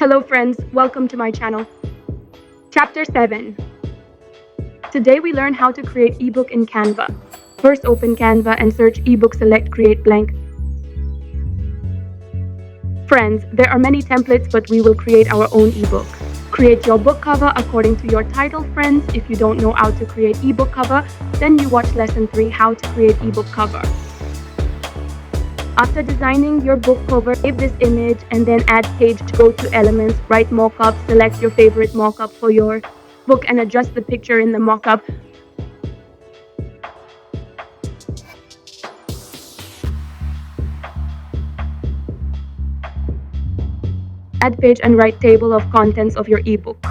Hello friends, welcome to my channel. Chapter 7. Today we learn how to create ebook in Canva. First open Canva and search ebook, select create blank. Friends, there are many templates but we will create our own ebook. Create your book cover according to your title, friends. If you don't know how to create ebook cover, then you watch lesson 3, how to create ebook cover. After designing your book cover, save this image and then add page to go to elements, write mockup, select your favorite mockup for your book and adjust the picture in the mockup. Add page and write table of contents of your ebook.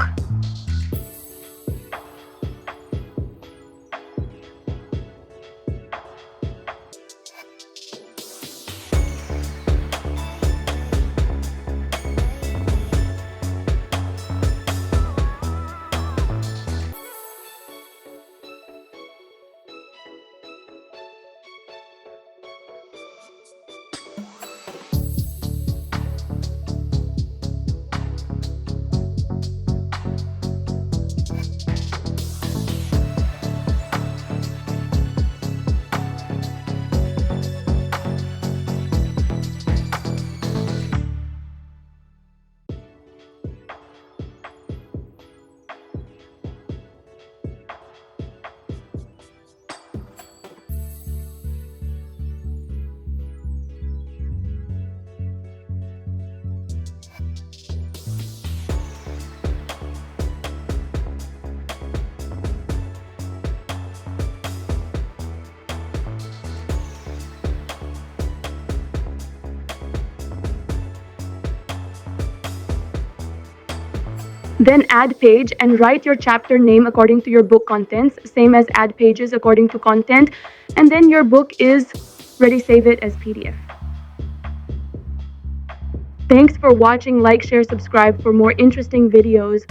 Then add page and write your chapter name according to your book contents, same as add pages according to content, and then your book is ready. Save it as PDF. Thanks for watching. Like, share, subscribe for more interesting videos.